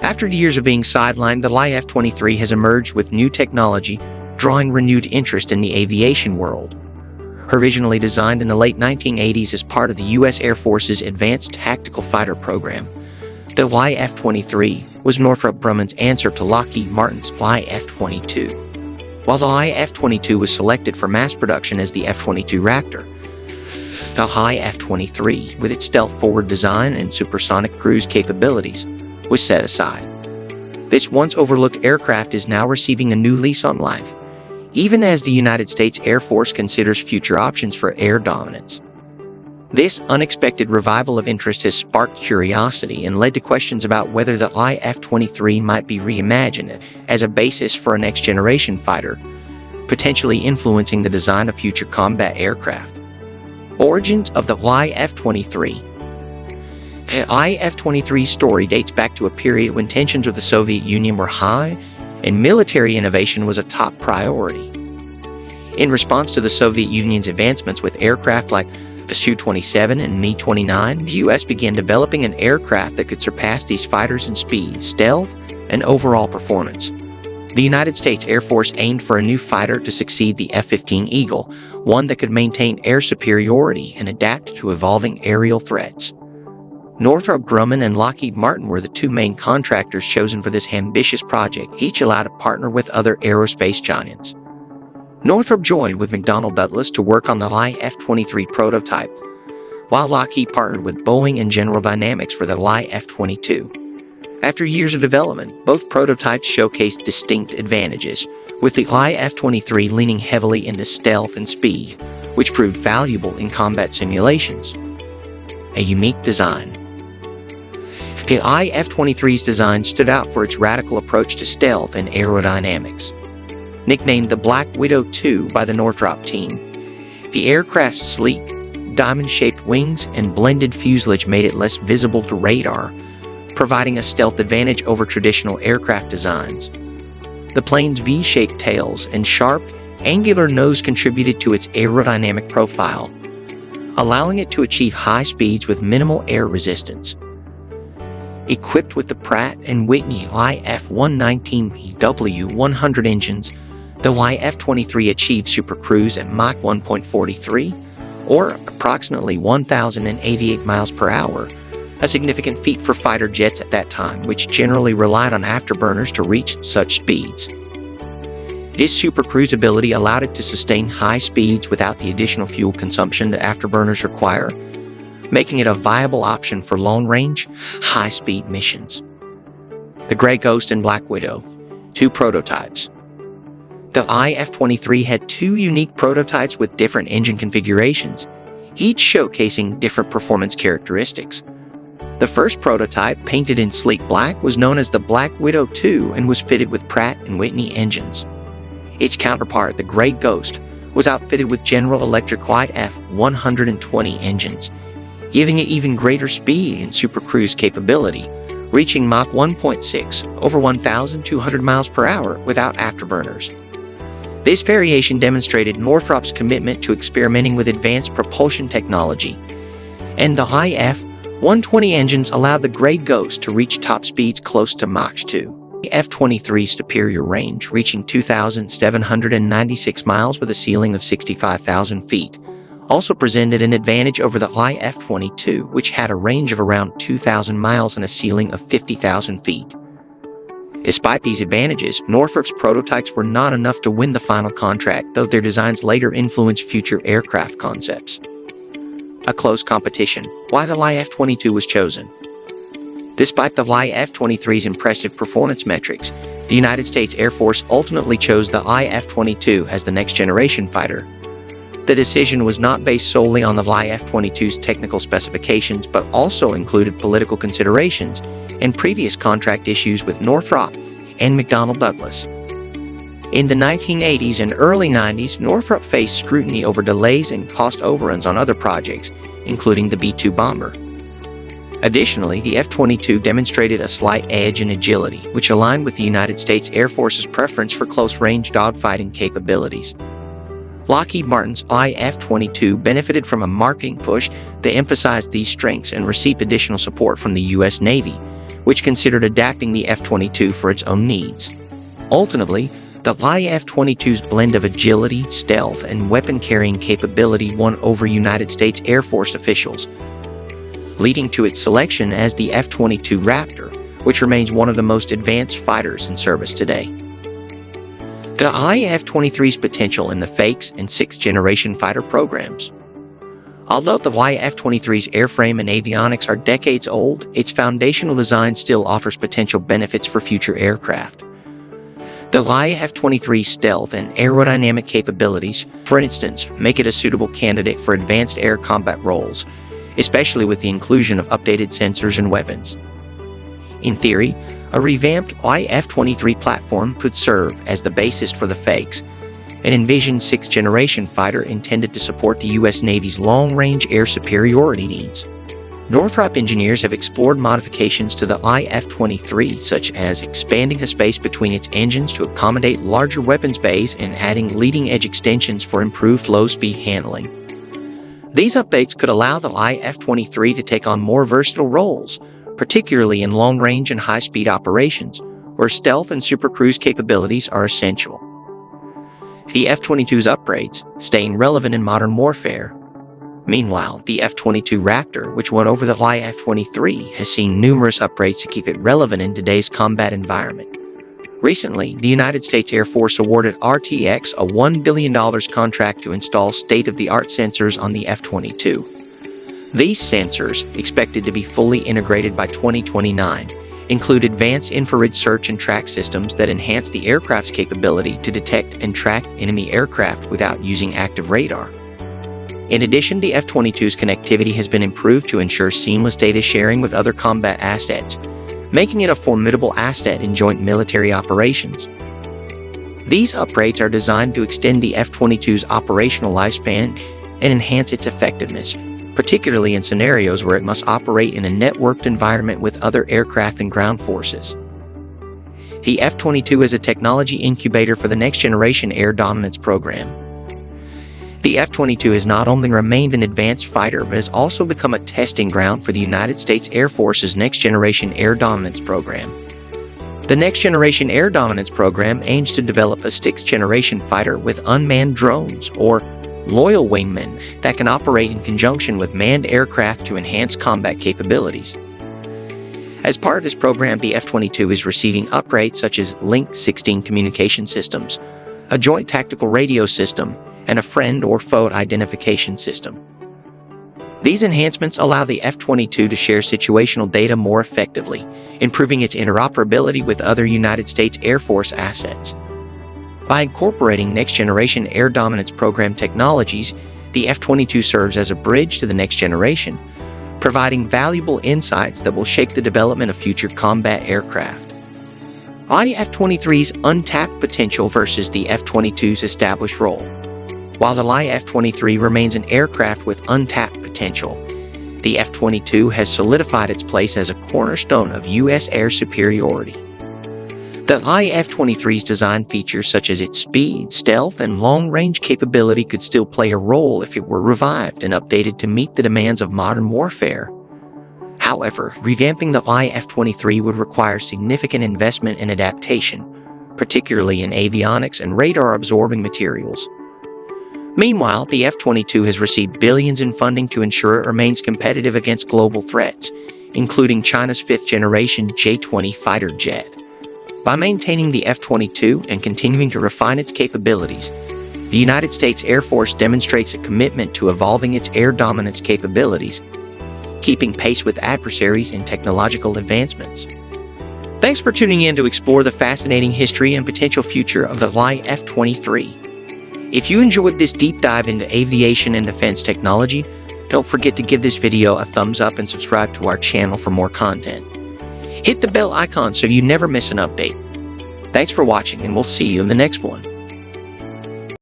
After years of being sidelined, the F-23 has emerged with new technology, drawing renewed interest in the aviation world. Originally designed in the late 1980s as part of the U.S. Air Force's Advanced Tactical Fighter program, the F-23 was Northrop Grumman's answer to Lockheed Martin's F-22. While the F-22 was selected for mass production as the F-22 Raptor, the F-23, with its stealth-forward design and supersonic cruise capabilities, was set aside. This once-overlooked aircraft is now receiving a new lease on life, even as the United States Air Force considers future options for air dominance. This unexpected revival of interest has sparked curiosity and led to questions about whether the F-23 might be reimagined as a basis for a next-generation fighter, potentially influencing the design of future combat aircraft. Origins of the F-23. The F-23 story dates back to a period when tensions with the Soviet Union were high and military innovation was a top priority. In response to the Soviet Union's advancements with aircraft like the Su-27 and Mi-29, the U.S. began developing an aircraft that could surpass these fighters in speed, stealth, and overall performance. The United States Air Force aimed for a new fighter to succeed the F-15 Eagle, one that could maintain air superiority and adapt to evolving aerial threats. Northrop Grumman and Lockheed Martin were the two main contractors chosen for this ambitious project, each allowed to partner with other aerospace giants. Northrop joined with McDonnell Douglas to work on the F-23 prototype, while Lockheed partnered with Boeing and General Dynamics for the F-22. After years of development, both prototypes showcased distinct advantages, with the F-23 leaning heavily into stealth and speed, which proved valuable in combat simulations. A unique design. The F-23's design stood out for its radical approach to stealth and aerodynamics. Nicknamed the Black Widow II by the Northrop team, the aircraft's sleek, diamond-shaped wings and blended fuselage made it less visible to radar, providing a stealth advantage over traditional aircraft designs. The plane's V-shaped tails and sharp, angular nose contributed to its aerodynamic profile, allowing it to achieve high speeds with minimal air resistance. Equipped with the Pratt & Whitney F-119PW100 engines, the F-23 achieved supercruise at Mach 1.43, or approximately 1,088 miles per hour, a significant feat for fighter jets at that time, which generally relied on afterburners to reach such speeds. This supercruise ability allowed it to sustain high speeds without the additional fuel consumption that afterburners require, making it a viable option for long-range, high-speed missions. The Gray Ghost and Black Widow, two prototypes. The F-23 had two unique prototypes with different engine configurations, each showcasing different performance characteristics. The first prototype, painted in sleek black, was known as the Black Widow II and was fitted with Pratt & Whitney engines. Its counterpart, the Gray Ghost, was outfitted with General Electric F-120 engines, giving it even greater speed and supercruise capability, reaching Mach 1.6, over 1,200 miles per hour without afterburners. This variation demonstrated Northrop's commitment to experimenting with advanced propulsion technology, and the F-120 engines allowed the Gray Ghost to reach top speeds close to Mach 2. The F-23's superior range, reaching 2,796 miles with a ceiling of 65,000 feet, also presented an advantage over the F-22, which had a range of around 2,000 miles and a ceiling of 50,000 feet. Despite these advantages, Northrop's prototypes were not enough to win the final contract, though their designs later influenced future aircraft concepts. A close competition. Why the F-22 was chosen. Despite the F-23's impressive performance metrics, the United States Air Force ultimately chose the F-22 as the next-generation fighter. The decision was not based solely on the F-22's technical specifications, but also included political considerations and previous contract issues with Northrop and McDonnell Douglas. In the 1980s and early 90s, Northrop faced scrutiny over delays and cost overruns on other projects, including the B-2 bomber. Additionally, the F-22 demonstrated a slight edge in agility, which aligned with the United States Air Force's preference for close-range dogfighting capabilities. Lockheed Martin's F-22 benefited from a marketing push that emphasized these strengths and received additional support from the U.S. Navy, which considered adapting the F-22 for its own needs. Ultimately, the F-22's blend of agility, stealth, and weapon-carrying capability won over United States Air Force officials, leading to its selection as the F-22 Raptor, which remains one of the most advanced fighters in service today. The F-23's potential in the FAKES and sixth-generation fighter programs. Although the F-23's airframe and avionics are decades old, its foundational design still offers potential benefits for future aircraft. The F-23's stealth and aerodynamic capabilities, for instance, make it a suitable candidate for advanced air combat roles, especially with the inclusion of updated sensors and weapons. In theory, a revamped F-23 platform could serve as the basis for the FAKES, an envisioned sixth-generation fighter intended to support the U.S. Navy's long-range air superiority needs. Northrop engineers have explored modifications to the F-23, such as expanding the space between its engines to accommodate larger weapons bays and adding leading-edge extensions for improved low-speed handling. These updates could allow the F-23 to take on more versatile roles, particularly in long-range and high-speed operations, where stealth and supercruise capabilities are essential. The F-22's upgrades, staying relevant in modern warfare. Meanwhile, the F-22 Raptor, which won over the F-23, has seen numerous upgrades to keep it relevant in today's combat environment. Recently, the United States Air Force awarded RTX a $1 billion contract to install state-of-the-art sensors on the F-22. These sensors, expected to be fully integrated by 2029, include advanced infrared search and track systems that enhance the aircraft's capability to detect and track enemy aircraft without using active radar. In addition, the F-22's connectivity has been improved to ensure seamless data sharing with other combat assets, making it a formidable asset in joint military operations. These upgrades are designed to extend the F-22's operational lifespan and enhance its effectiveness, particularly in scenarios where it must operate in a networked environment with other aircraft and ground forces. The F-22 is a technology incubator for the next-generation air dominance program. The F-22 has not only remained an advanced fighter, but has also become a testing ground for the United States Air Force's next-generation air dominance program. The next-generation air dominance program aims to develop a sixth-generation fighter with unmanned drones, or loyal wingmen, that can operate in conjunction with manned aircraft to enhance combat capabilities. As part of this program, the F-22 is receiving upgrades such as Link 16 communication systems, a joint tactical radio system, and a friend or foe identification system. These enhancements allow the F-22 to share situational data more effectively, improving its interoperability with other United States Air Force assets. By incorporating next-generation air dominance program technologies, the F-22 serves as a bridge to the next generation, providing valuable insights that will shape the development of future combat aircraft. The F-23's untapped potential versus the F-22's established role. While the F-23 remains an aircraft with untapped potential, the F-22 has solidified its place as a cornerstone of U.S. air superiority. The F-23's design features such as its speed, stealth, and long-range capability could still play a role if it were revived and updated to meet the demands of modern warfare. However, revamping the F-23 would require significant investment and adaptation, particularly in avionics and radar-absorbing materials. Meanwhile, the F-22 has received billions in funding to ensure it remains competitive against global threats, including China's fifth-generation J-20 fighter jet. By maintaining the F-22 and continuing to refine its capabilities, the United States Air Force demonstrates a commitment to evolving its air dominance capabilities, keeping pace with adversaries in technological advancements. Thanks for tuning in to explore the fascinating history and potential future of the F-23. If you enjoyed this deep dive into aviation and defense technology, don't forget to give this video a thumbs up and subscribe to our channel for more content. Hit the bell icon so you never miss an update. Thanks for watching, and we'll see you in the next one.